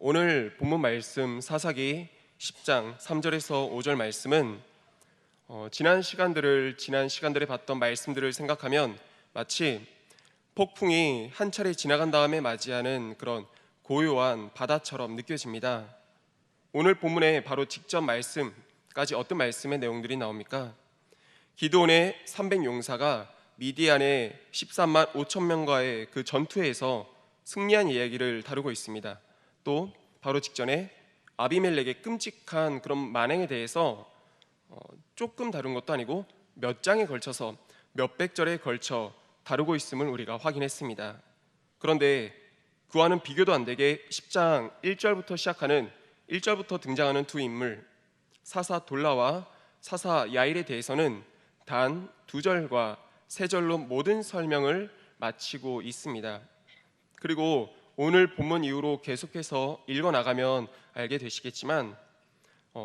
오늘 본문 말씀 사사기 10장 3절에서 5절 말씀은 지난 시간들에 봤던 말씀들을 생각하면 마치 폭풍이 한 차례 지나간 다음에 맞이하는 그런 고요한 바다처럼 느껴집니다. 오늘 본문에 바로 직접 말씀까지 어떤 말씀의 내용들이 나옵니까? 기드온의 300용사가 미디안의 13만 5천 명과의 그 전투에서 승리한 이야기를 다루고 있습니다. 또 바로 직전에 아비멜렉의 끔찍한 그런 만행에 대해서 조금 다룬 것도 아니고 몇 장에 걸쳐서 몇백 절에 걸쳐 다루고 있음을 우리가 확인했습니다. 그런데 그와는 비교도 안 되게 10장 1절부터 시작하는 1절부터 등장하는 두 인물 사사 돌라와 사사 야일에 대해서는 단 2절과 3절로 모든 설명을 마치고 있습니다. 그리고 오늘 본문 이후로 계속해서 읽어나가면 알게 되시겠지만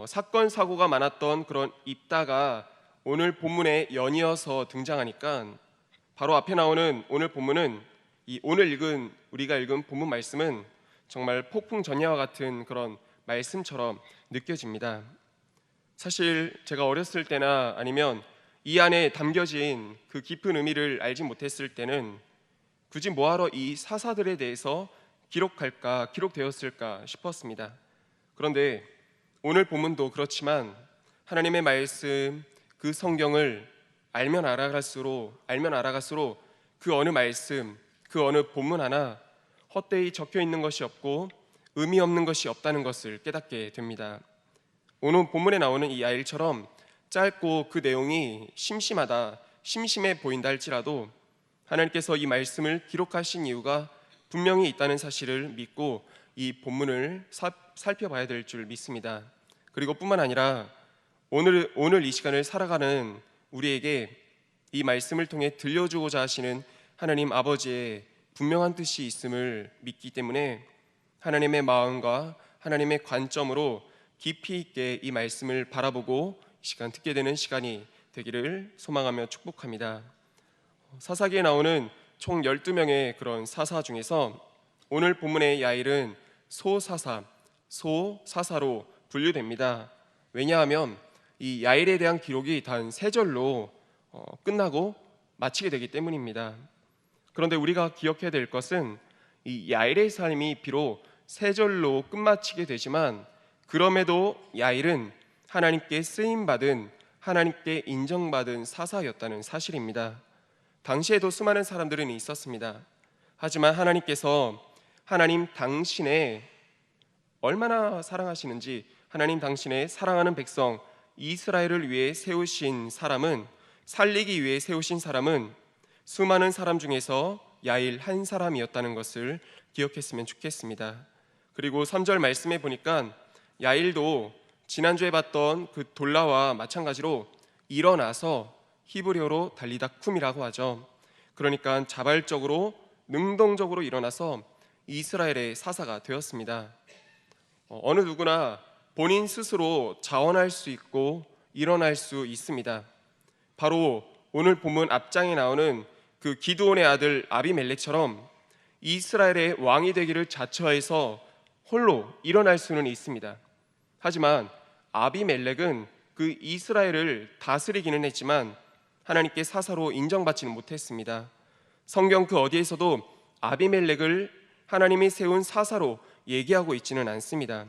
사건 사고가 많았던 그런 입다가 오늘 본문에 연이어서 등장하니까 바로 앞에 나오는 오늘 본문은 우리가 읽은 본문 말씀은 정말 폭풍 전야와 같은 그런 말씀처럼 느껴집니다. 사실 제가 어렸을 때나 아니면 이 안에 담겨진 그 깊은 의미를 알지 못했을 때는 굳이 뭐하러 이 사사들에 대해서 기록되었을까 싶었습니다. 그런데 오늘 본문도 그렇지만 하나님의 말씀, 그 성경을 알면 알아갈수록 그 어느 말씀, 그 어느 본문 하나 헛되이 적혀 있는 것이 없고 의미 없는 것이 없다는 것을 깨닫게 됩니다. 오늘 본문에 나오는 이 야일처럼 짧고 그 내용이 심심해 보인다 할지라도 하나님께서 이 말씀을 기록하신 이유가 분명히 있다는 사실을 믿고 이 본문을 살펴봐야 될 줄 믿습니다. 그리고 뿐만 아니라 오늘 이 시간을 살아가는 우리에게 이 말씀을 통해 들려주고자 하시는 하나님 아버지의 분명한 뜻이 있음을 믿기 때문에 하나님의 마음과 하나님의 관점으로 깊이 있게 이 말씀을 바라보고 이 시간 듣게 되는 시간이 되기를 소망하며 축복합니다. 사사기에 나오는 총 12명의 그런 사사 중에서 오늘 본문의 야일은 소사사로 분류됩니다. 왜냐하면 이 야일에 대한 기록이 단 3절로 끝나고 마치게 되기 때문입니다. 그런데 우리가 기억해야 될 것은 이 야일의 삶이 비록 3절로 끝마치게 되지만 그럼에도 야일은 하나님께 쓰임받은, 하나님께 인정받은 사사였다는 사실입니다. 당시에도 수많은 사람들은 있었습니다. 하지만 하나님 당신의 얼마나 사랑하시는지, 하나님 당신의 사랑하는 백성 이스라엘을 위해 살리기 위해 세우신 사람은 수많은 사람 중에서 야일 한 사람이었다는 것을 기억했으면 좋겠습니다. 그리고 3절 말씀에 보니까 야일도 지난주에 봤던 그 돌라와 마찬가지로 일어나서 히브리어로 달리다 쿰이라고 하죠. 그러니까 자발적으로 능동적으로 일어나서 이스라엘의 사사가 되었습니다. 어느 누구나 본인 스스로 자원할 수 있고 일어날 수 있습니다. 바로 오늘 본문 앞장에 나오는 그 기드온의 아들 아비멜렉처럼 이스라엘의 왕이 되기를 자처해서 홀로 일어날 수는 있습니다. 하지만 아비멜렉은 그 이스라엘을 다스리기는 했지만 하나님께 사사로 인정받지는 못했습니다. 성경 그 어디에서도 아비멜렉을 하나님이 세운 사사로 얘기하고 있지는 않습니다.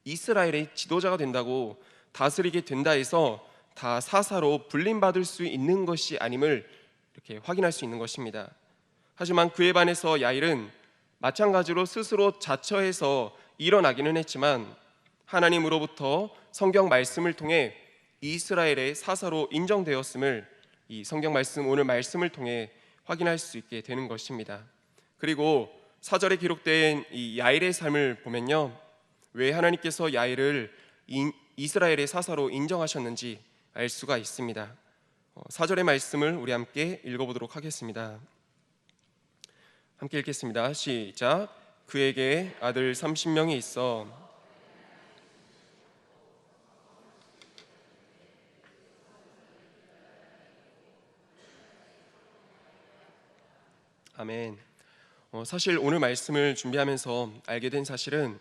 이스라엘의 지도자가 된다고, 다스리게 된다 해서 다 사사로 불림받을 수 있는 것이 아님을 이렇게 확인할 수 있는 것입니다. 하지만 그에 반해서 야일은 마찬가지로 스스로 자처해서 일어나기는 했지만 하나님으로부터 성경 말씀을 통해 이스라엘의 사사로 인정되었음을 이 성경 말씀, 오늘 말씀을 통해 확인할 수 있게 되는 것입니다. 그리고 4절에 기록된 이 야일의 삶을 보면요, 왜 하나님께서 야일을 이스라엘의 사사로 인정하셨는지 알 수가 있습니다. 4절의 말씀을 우리 함께 읽어보도록 하겠습니다. 함께 읽겠습니다. 시작. 그에게 아들 30명이 있어 아멘. 사실 오늘 말씀을 준비하면서 알게 된 사실은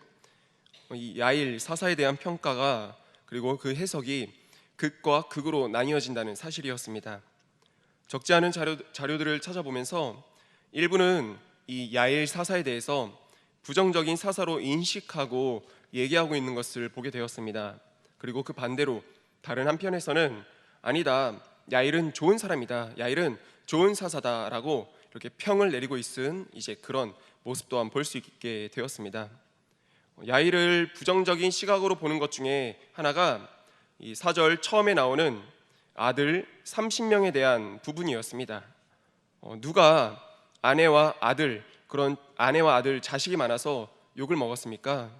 이 야일 사사에 대한 평가가 그리고 그 해석이 극과 극으로 나뉘어진다는 사실이었습니다. 적지 않은 자료들을 찾아보면서 일부는 이 야일 사사에 대해서 부정적인 사사로 인식하고 얘기하고 있는 것을 보게 되었습니다. 그리고 그 반대로 다른 한편에서는 아니다, 야일은 좋은 사람이다, 야일은 좋은 사사다라고 이렇게 평을 내리고 있은 이제 그런 모습 또한 볼 수 있게 되었습니다. 야일을 부정적인 시각으로 보는 것 중에 하나가 이 4절 처음에 나오는 아들 30명에 대한 부분이었습니다. 누가 아내와 아들, 그런 아내와 아들 자식이 많아서 욕을 먹었습니까?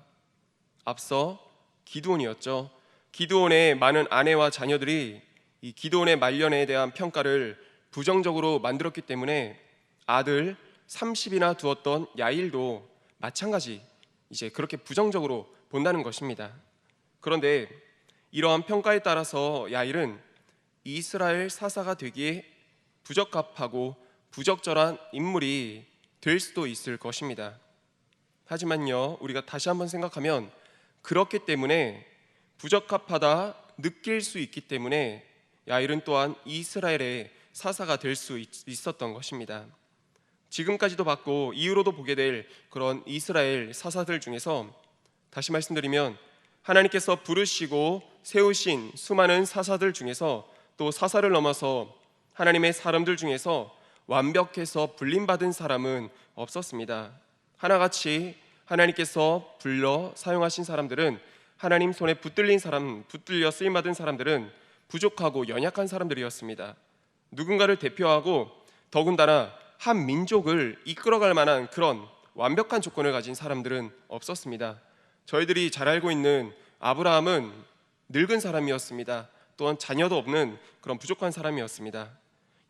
앞서 기드온이었죠. 기드온의 많은 아내와 자녀들이 이 기드온의 말년에 대한 평가를 부정적으로 만들었기 때문에 아들 30이나 두었던 야일도 마찬가지 이제 그렇게 부정적으로 본다는 것입니다. 그런데 이러한 평가에 따라서 야일은 이스라엘 사사가 되기에 부적합하고 부적절한 인물이 될 수도 있을 것입니다. 하지만요, 우리가 다시 한번 생각하면 그렇기 때문에 부적합하다 느낄 수 있기 때문에 야일은 또한 이스라엘의 사사가 될 수 있었던 것입니다. 지금까지도 봤고 이후로도 보게 될 그런 이스라엘 사사들 중에서 다시 말씀드리면 하나님께서 부르시고 세우신 수많은 사사들 중에서 또 사사를 넘어서 하나님의 사람들 중에서 완벽해서 불림받은 사람은 없었습니다. 하나같이 하나님께서 불러 사용하신 사람들은 하나님 손에 붙들려 쓰임받은 사람들은 부족하고 연약한 사람들이었습니다. 누군가를 대표하고 더군다나 한 민족을 이끌어갈 만한 그런 완벽한 조건을 가진 사람들은 없었습니다. 저희들이 잘 알고 있는 아브라함은 늙은 사람이었습니다. 또한 자녀도 없는 그런 부족한 사람이었습니다.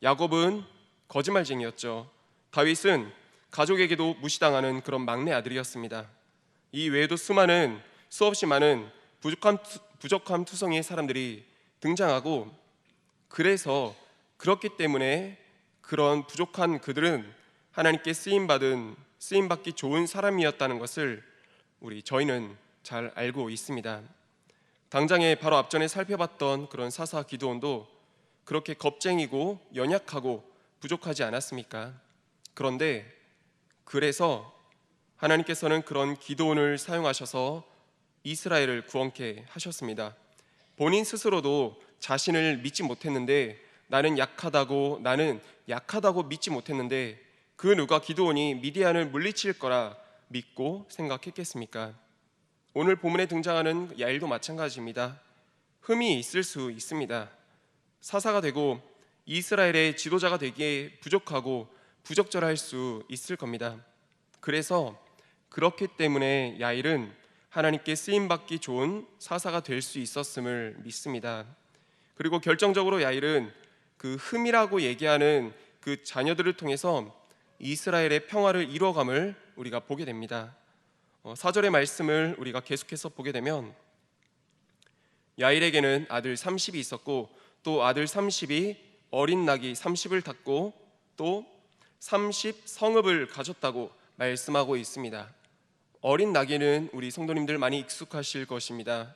야곱은 거짓말쟁이였죠. 다윗은 가족에게도 무시당하는 그런 막내 아들이었습니다. 이 외에도 수없이 많은 부족함 투성이의 사람들이 등장하고, 그래서 그렇기 때문에 그런 부족한 그들은 하나님께 쓰임받기 좋은 사람이었다는 것을 저희는 잘 알고 있습니다. 당장에 바로 앞전에 살펴봤던 그런 사사 기드온도 그렇게 겁쟁이고 연약하고 부족하지 않았습니까? 그런데 그래서 하나님께서는 그런 기드온을 사용하셔서 이스라엘을 구원케 하셨습니다. 본인 스스로도 자신을 믿지 못했는데 나는 약하다고 믿지 못했는데 그 누가 기드온이 미디안을 물리칠 거라 믿고 생각했겠습니까? 오늘 본문에 등장하는 야일도 마찬가지입니다. 흠이 있을 수 있습니다. 사사가 되고 이스라엘의 지도자가 되기에 부족하고 부적절할 수 있을 겁니다. 그래서 그렇기 때문에 야일은 하나님께 쓰임받기 좋은 사사가 될 수 있었음을 믿습니다. 그리고 결정적으로 야일은 그 흠이라고 얘기하는 그 자녀들을 통해서 이스라엘의 평화를 이루어감을 우리가 보게 됩니다. 4절의 말씀을 우리가 계속해서 보게 되면 야일에게는 아들 30이 있었고 또 아들 30이 어린 낙이 30을 탔고 또 30 성읍을 가졌다고 말씀하고 있습니다. 어린 나귀는 우리 성도님들 많이 익숙하실 것입니다.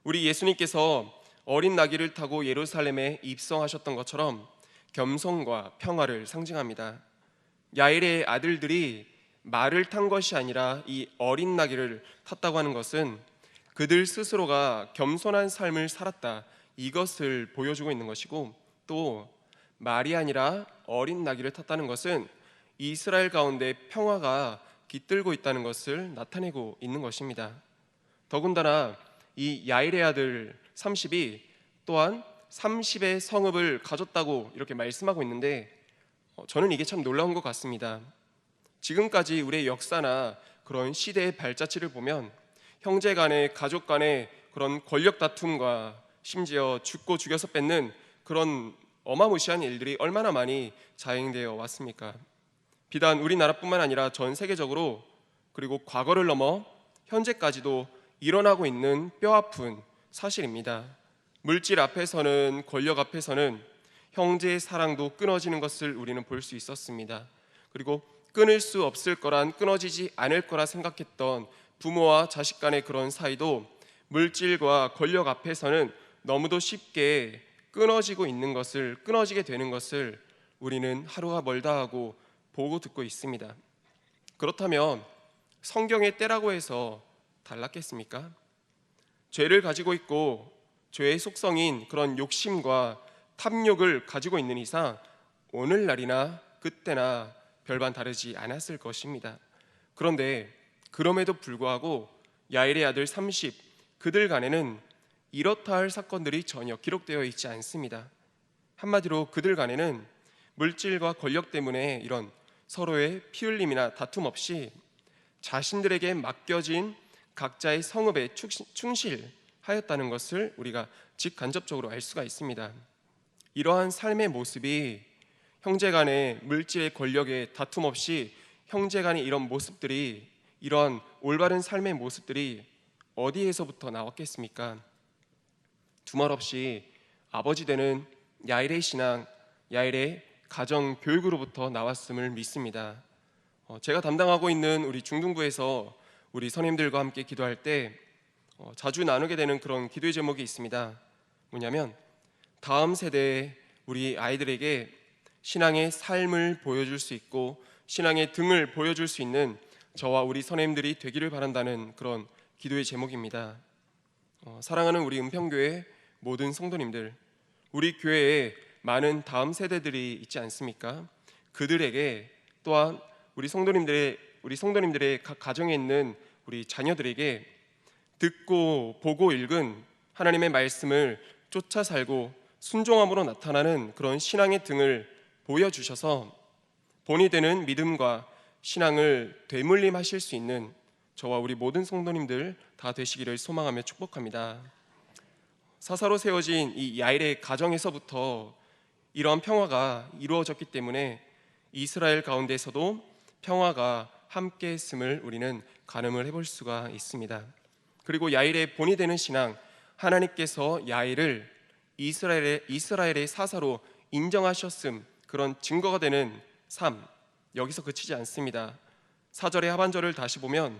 우리 예수님께서 어린 나귀를 타고 예루살렘에 입성하셨던 것처럼 겸손과 평화를 상징합니다. 야일의 아들들이 말을 탄 것이 아니라 이 어린 나귀를 탔다고 하는 것은 그들 스스로가 겸손한 삶을 살았다, 이것을 보여주고 있는 것이고, 또 말이 아니라 어린 나귀를 탔다는 것은 이스라엘 가운데 평화가 깃들고 있다는 것을 나타내고 있는 것입니다. 더군다나 이 야일의 아들 30이 또한 30의 성읍을 가졌다고 이렇게 말씀하고 있는데 저는 이게 참 놀라운 것 같습니다. 지금까지 우리의 역사나 그런 시대의 발자취를 보면 형제 간의, 가족 간의 그런 권력 다툼과 심지어 죽고 죽여서 뺏는 그런 어마무시한 일들이 얼마나 많이 자행되어 왔습니까? 비단 우리나라뿐만 아니라 전 세계적으로, 그리고 과거를 넘어 현재까지도 일어나고 있는 뼈아픈 사실입니다. 물질 앞에서는, 권력 앞에서는 형제의 사랑도 끊어지는 것을 우리는 볼 수 있었습니다. 그리고 끊을 수 없을 거란, 끊어지지 않을 거라 생각했던 부모와 자식 간의 그런 사이도 물질과 권력 앞에서는 너무도 쉽게 끊어지게 되는 것을 우리는 하루가 멀다 하고 보고 듣고 있습니다. 그렇다면 성경의 때라고 해서 달랐겠습니까? 죄를 가지고 있고 죄의 속성인 그런 욕심과 탐욕을 가지고 있는 이상 오늘날이나 그때나 별반 다르지 않았을 것입니다. 그런데 그럼에도 불구하고 야일의 아들 30 그들 간에는 이렇다 할 사건들이 전혀 기록되어 있지 않습니다. 한마디로 그들 간에는 물질과 권력 때문에 이런 서로의 피흘림이나 다툼 없이 자신들에게 맡겨진 각자의 성읍에 충실하였다는 것을 우리가 직간접적으로 알 수가 있습니다. 이러한 삶의 모습이 형제간의 물질의 권력에 다툼 없이 형제간의 이러한 올바른 삶의 모습들이 어디에서부터 나왔겠습니까? 두말없이 아버지 되는 야일의 신앙, 야일의 가정 교육으로부터 나왔음을 믿습니다. 제가 담당하고 있는 우리 중등부에서 우리 선임들과 함께 기도할 때 자주 나누게 되는 그런 기도의 제목이 있습니다. 뭐냐면 다음 세대의 우리 아이들에게 신앙의 삶을 보여줄 수 있고 신앙의 등을 보여줄 수 있는 저와 우리 선임들이 되기를 바란다는 그런 기도의 제목입니다. 사랑하는 우리 은평교회 모든 성도님들, 우리 교회에 많은 다음 세대들이 있지 않습니까? 그들에게 또한 우리 성도님들의 각 가정에 있는 우리 자녀들에게 듣고 보고 읽은 하나님의 말씀을 쫓아 살고 순종함으로 나타나는 그런 신앙의 등을 보여주셔서 본이 되는 믿음과 신앙을 되물림하실 수 있는 저와 우리 모든 성도님들 다 되시기를 소망하며 축복합니다. 사사로 세워진 이 야일의 가정에서부터 이러한 평화가 이루어졌기 때문에 이스라엘 가운데서도 평화가 함께했음을 우리는 가늠을 해볼 수가 있습니다. 그리고 야일의 본이 되는 신앙, 하나님께서 야일을 이스라엘의 사사로 인정하셨음, 그런 증거가 되는 삶, 여기서 그치지 않습니다. 4절의 하반절을 다시 보면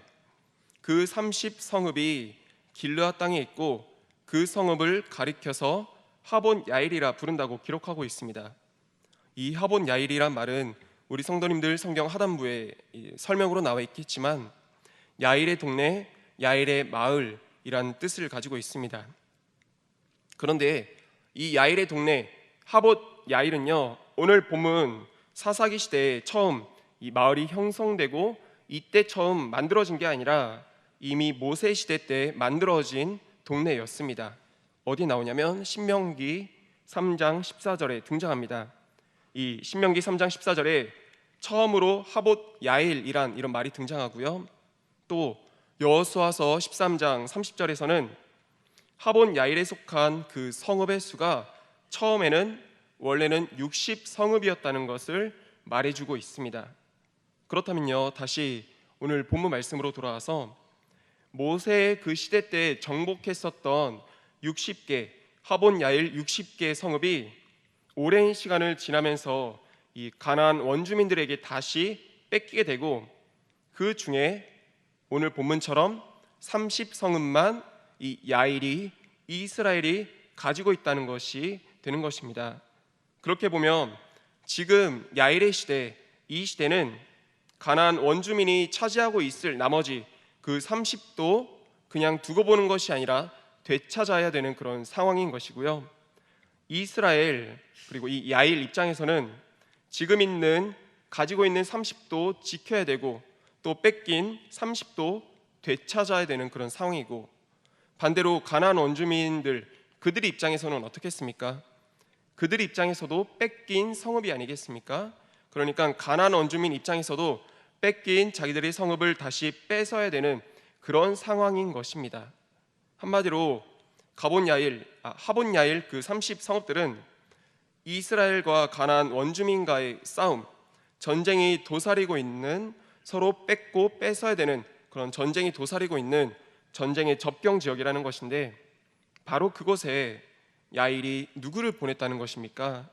그 30 성읍이 길르앗 땅에 있고 그 성읍을 가리켜서 하본 야일이라 부른다고 기록하고 있습니다. 이 하본 야일이란 말은 우리 성도님들 성경 하단부에 설명으로 나와 있겠지만 야일의 동네, 야일의 마을이란 뜻을 가지고 있습니다. 그런데 이 야일의 동네 하봇 야일은요, 오늘 본문 사사기 시대에 처음 이 마을이 형성되고 이때 처음 만들어진 게 아니라 이미 모세 시대 때 만들어진 동네였습니다. 어디 나오냐면 신명기 3장 14절에 등장합니다. 이 신명기 3장 14절에 처음으로 하봇 야일이란 이런 말이 등장하고요. 또 여호수아서 13장 30절에서는 하본 야일에 속한 그 성읍의 수가 처음에는 원래는 60성읍이었다는 것을 말해주고 있습니다. 그렇다면요, 다시 오늘 본문 말씀으로 돌아와서 모세의 그 시대 때 정복했었던 60개 하본 야일 60개 성읍이 오랜 시간을 지나면서 이 가나안 원주민들에게 다시 뺏기게 되고 그 중에 오늘 본문처럼 30성읍만 이 야일이 이스라엘이 가지고 있다는 것이 되는 것입니다. 그렇게 보면 지금 야일의 시대, 이 시대는 가나안 원주민이 차지하고 있을 나머지 그 30도 그냥 두고 보는 것이 아니라 되찾아야 되는 그런 상황인 것이고요. 이스라엘 그리고 이 야일 입장에서는 지금 가지고 있는 30도 지켜야 되고 또 뺏긴 30도 되찾아야 되는 그런 상황이고, 반대로 가나안 원주민들 그들의 입장에서는 어떻겠습니까? 그들의 입장에서도 뺏긴 성읍이 아니겠습니까? 그러니까 가나안 원주민 입장에서도 뺏긴 자기들의 성읍을 다시 뺏어야 되는 그런 상황인 것입니다. 한마디로 하본 야일 그 30성읍들은 이스라엘과 가나안 원주민과의 싸움, 전쟁이 도사리고 있는, 서로 뺏고 뺏어야 되는 그런 전쟁이 도사리고 있는 전쟁의 접경 지역이라는 것인데, 바로 그곳에 야일이 누구를 보냈다는 것입니까?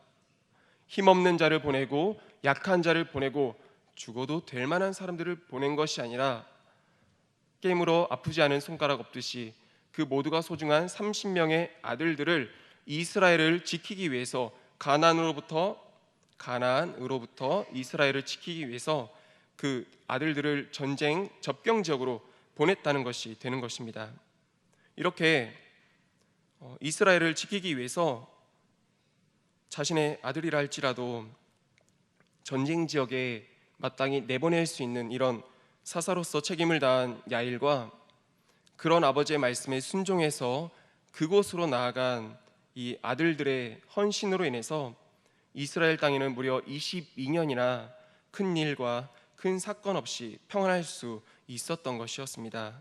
힘없는 자를 보내고 약한 자를 보내고 죽어도 될 만한 사람들을 보낸 것이 아니라 깨물어 아프지 않은 손가락 없듯이 그 모두가 소중한 30명의 아들들을 이스라엘을 지키기 위해서 가나안으로부터 이스라엘을 지키기 위해서 그 아들들을 전쟁 접경 지역으로 보냈다는 것이 되는 것입니다. 이렇게 이스라엘을 지키기 위해서 자신의 아들이라 할지라도 전쟁 지역에 마땅히 내보낼 수 있는 이런 사사로서 책임을 다한 야일과 그런 아버지의 말씀에 순종해서 그곳으로 나아간 이 아들들의 헌신으로 인해서 이스라엘 땅에는 무려 22년이나 큰 일과 큰 사건 없이 평안할 수 있었던 것이었습니다.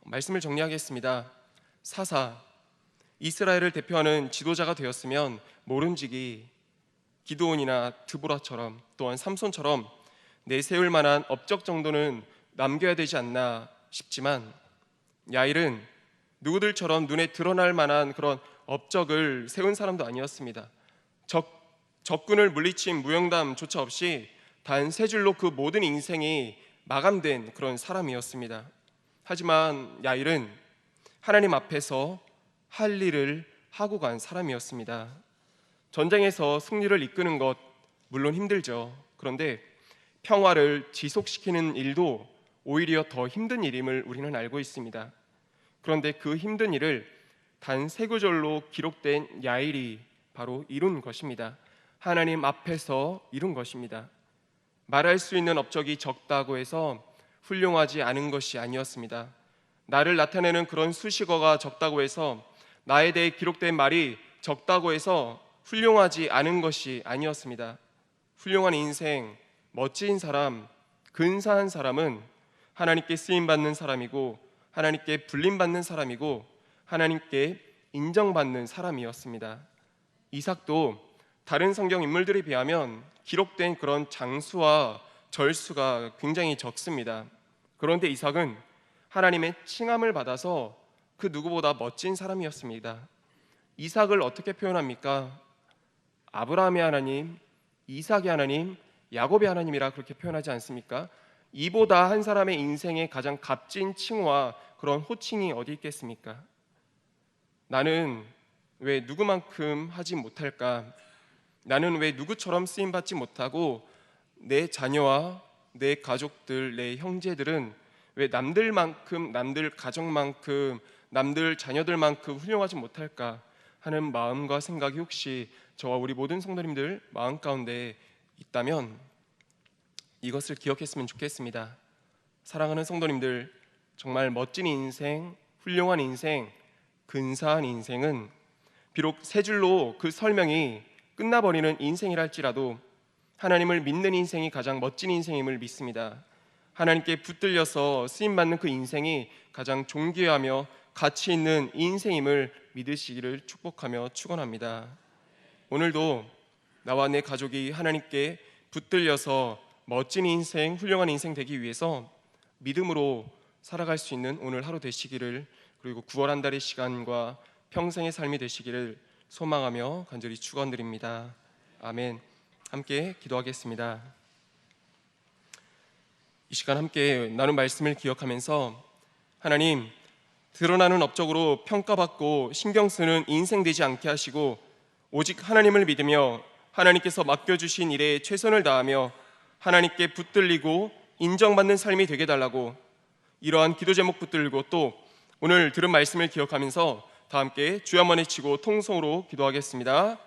말씀을 정리하겠습니다. 사사, 이스라엘을 대표하는 지도자가 되었으면 모름지기 기드온이나 드보라처럼 또한 삼손처럼 내세울 만한 업적 정도는 남겨야 되지 않나 싶지만 야일은 누구들처럼 눈에 드러날 만한 그런 업적을 세운 사람도 아니었습니다. 적군을 물리친 무용담조차 없이 단 세 줄로 그 모든 인생이 마감된 그런 사람이었습니다. 하지만 야일은 하나님 앞에서 할 일을 하고 간 사람이었습니다. 전쟁에서 승리를 이끄는 것 물론 힘들죠. 그런데 평화를 지속시키는 일도 오히려 더 힘든 일임을 우리는 알고 있습니다. 그런데 그 힘든 일을 단 세 구절로 기록된 야일이 바로 이룬 것입니다. 하나님 앞에서 이룬 것입니다. 말할 수 있는 업적이 적다고 해서 훌륭하지 않은 것이 아니었습니다. 나를 나타내는 그런 수식어가 적다고 해서 나에 대해 기록된 말이 적다고 해서 훌륭하지 않은 것이 아니었습니다. 훌륭한 인생, 멋진 사람, 근사한 사람은 하나님께 쓰임받는 사람이고 하나님께 불림받는 사람이고 하나님께 인정받는 사람이었습니다. 이삭도 다른 성경 인물들에 비하면 기록된 그런 장수와 절수가 굉장히 적습니다. 그런데 이삭은 하나님의 칭함을 받아서 그 누구보다 멋진 사람이었습니다. 이삭을 어떻게 표현합니까? 아브라함의 하나님, 이삭의 하나님, 야곱의 하나님이라 그렇게 표현하지 않습니까? 이보다 한 사람의 인생의 가장 값진 칭호와 그런 호칭이 어디 있겠습니까? 나는 왜 누구만큼 하지 못할까? 나는 왜 누구처럼 쓰임받지 못하고 내 자녀와 내 가족들, 내 형제들은 왜 남들만큼, 남들 가족만큼, 남들 자녀들만큼 훌륭하지 못할까 하는 마음과 생각이 혹시 저와 우리 모든 성도님들 마음 가운데 있다면 이것을 기억했으면 좋겠습니다. 사랑하는 성도님들, 정말 멋진 인생, 훌륭한 인생, 근사한 인생은 비록 세 줄로 그 설명이 끝나버리는 인생이랄지라도 하나님을 믿는 인생이 가장 멋진 인생임을 믿습니다. 하나님께 붙들려서 쓰임받는 그 인생이 가장 존귀하며 가치 있는 인생임을 믿으시기를 축복하며 축원합니다. 오늘도 나와 내 가족이 하나님께 붙들려서 멋진 인생, 훌륭한 인생 되기 위해서 믿음으로 살아갈 수 있는 오늘 하루 되시기를, 그리고 9월 한 달의 시간과 평생의 삶이 되시기를 소망하며 간절히 축원드립니다. 아멘. 함께 기도하겠습니다. 이 시간 함께 나눈 말씀을 기억하면서 하나님, 드러나는 업적으로 평가받고 신경 쓰는 인생 되지 않게 하시고 오직 하나님을 믿으며 하나님께서 맡겨주신 일에 최선을 다하며 하나님께 붙들리고 인정받는 삶이 되게 달라고, 이러한 기도 제목 붙들고 또 오늘 들은 말씀을 기억하면서 다 함께 주여 한번 외치고 통성으로 기도하겠습니다.